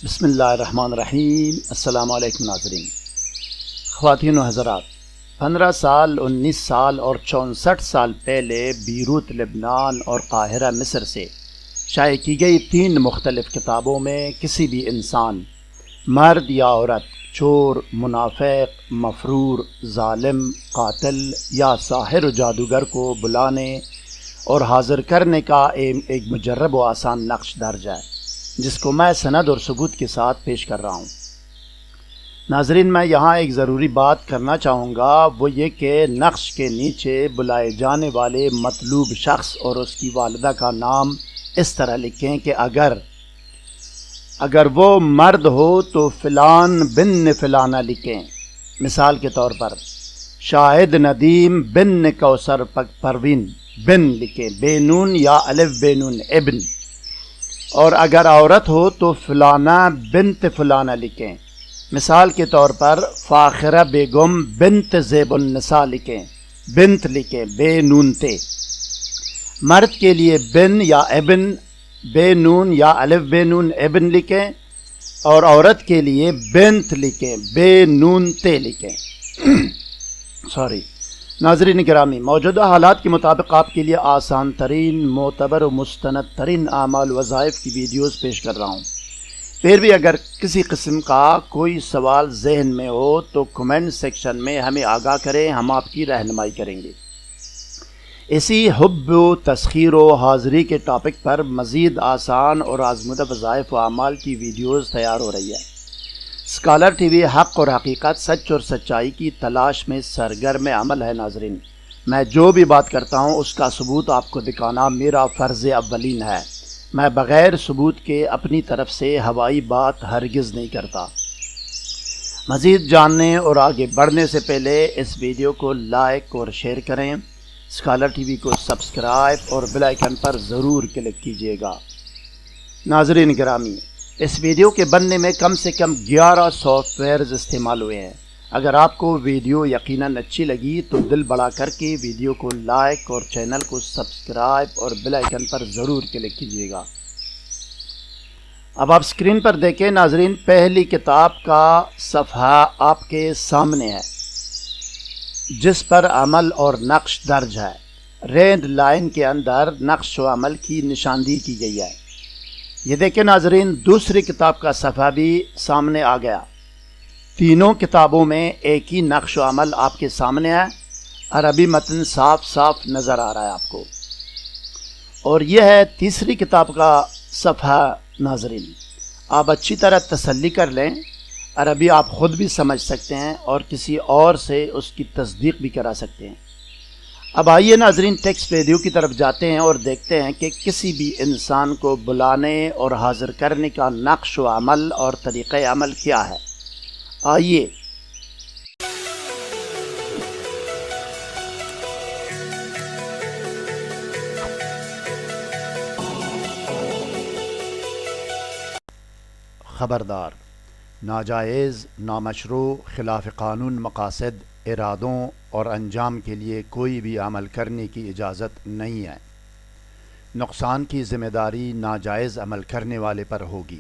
بسم اللہ الرحمن الرحیم۔ السلام علیکم ناظرین، خواتین و حضرات، 15 سال، 19 سال اور 64 سال پہلے بیروت لبنان اور قاہرہ مصر سے شائع کی گئی 3 مختلف کتابوں میں کسی بھی انسان، مرد یا عورت، چور، منافق، مفرور، ظالم، قاتل یا ساحر و جادوگر کو بلانے اور حاضر کرنے کا ایک مجرب و آسان نقش درج ہے، جس کو میں سند اور ثبوت کے ساتھ پیش کر رہا ہوں۔ ناظرین، میں یہاں ایک ضروری بات کرنا چاہوں گا، وہ یہ کہ نقش کے نیچے بلائے جانے والے مطلوب شخص اور اس کی والدہ کا نام اس طرح لکھیں کہ اگر وہ مرد ہو تو فلان بن فلانہ لکھیں۔ مثال کے طور پر شاہد ندیم بن کوثر پروین بن لکھیں، بے نون یا الف بے نون ابن۔ اور اگر عورت ہو تو فلانہ بنت فلانہ لکھیں۔ مثال کے طور پر فاخرہ بیگم بنت زیب النساء لکھیں، بنت لکھیں، بے نون تے۔ مرد کے لیے بن یا ابن، بے نون یا الف بے نون ابن لکھیں، اور عورت کے لیے بنت لکھیں، بے نون تے لکھیں۔ ناظرین گرامی، موجودہ حالات کے مطابق آپ کے لیے آسان ترین، معتبر و مستند ترین اعمال وظائف کی ویڈیوز پیش کر رہا ہوں۔ پھر بھی اگر کسی قسم کا کوئی سوال ذہن میں ہو تو کمنٹ سیکشن میں ہمیں آگاہ کریں، ہم آپ کی رہنمائی کریں گے۔ اسی حب و تسخیر و حاضری کے ٹاپک پر مزید آسان اور آزمودہ وظائف و اعمال کی ویڈیوز تیار ہو رہی ہے۔ اسکالر ٹی وی حق اور حقیقت، سچ اور سچائی کی تلاش میں سرگرم عمل ہے۔ ناظرین، میں جو بھی بات کرتا ہوں اس کا ثبوت آپ کو دکھانا میرا فرض اولین ہے۔ میں بغیر ثبوت کے اپنی طرف سے ہوائی بات ہرگز نہیں کرتا۔ مزید جاننے اور آگے بڑھنے سے پہلے اس ویڈیو کو لائک اور شیئر کریں، اسکالر ٹی وی کو سبسکرائب اور بیل آئیکن پر ضرور کلک کیجیے گا۔ ناظرین گرامی، اس ویڈیو کے بننے میں کم سے کم 11 سافٹ ویئرز استعمال ہوئے ہیں۔ اگر آپ کو ویڈیو یقیناً اچھی لگی تو دل بڑا کر کے ویڈیو کو لائک اور چینل کو سبسکرائب اور بیل آئیکن پر ضرور کلک کیجیے گا۔ اب آپ اسکرین پر دیکھیں ناظرین، پہلی کتاب کا صفحہ آپ کے سامنے ہے، جس پر عمل اور نقش درج ہے۔ ریڈ لائن کے اندر نقش و عمل کی نشاندہی کی گئی ہے۔ یہ دیکھیں ناظرین، دوسری کتاب کا صفحہ بھی سامنے آ گیا۔ تینوں کتابوں میں ایک ہی نقش و عمل آپ کے سامنے ہے۔ عربی متن صاف صاف نظر آ رہا ہے آپ کو۔ اور یہ ہے تیسری کتاب کا صفحہ۔ ناظرین، آپ اچھی طرح تسلی کر لیں، عربی آپ خود بھی سمجھ سکتے ہیں اور کسی اور سے اس کی تصدیق بھی کرا سکتے ہیں۔ اب آئیے ناظرین، ٹیکسٹ ویڈیو کی طرف جاتے ہیں اور دیکھتے ہیں کہ کسی بھی انسان کو بلانے اور حاضر کرنے کا نقش و عمل اور طریقہ عمل کیا ہے۔ آئیے۔ خبردار، ناجائز، نامشروع، خلاف قانون مقاصد، ارادوں اور انجام کے لیے کوئی بھی عمل کرنے کی اجازت نہیں ہے۔ نقصان کی ذمہ داری ناجائز عمل کرنے والے پر ہوگی۔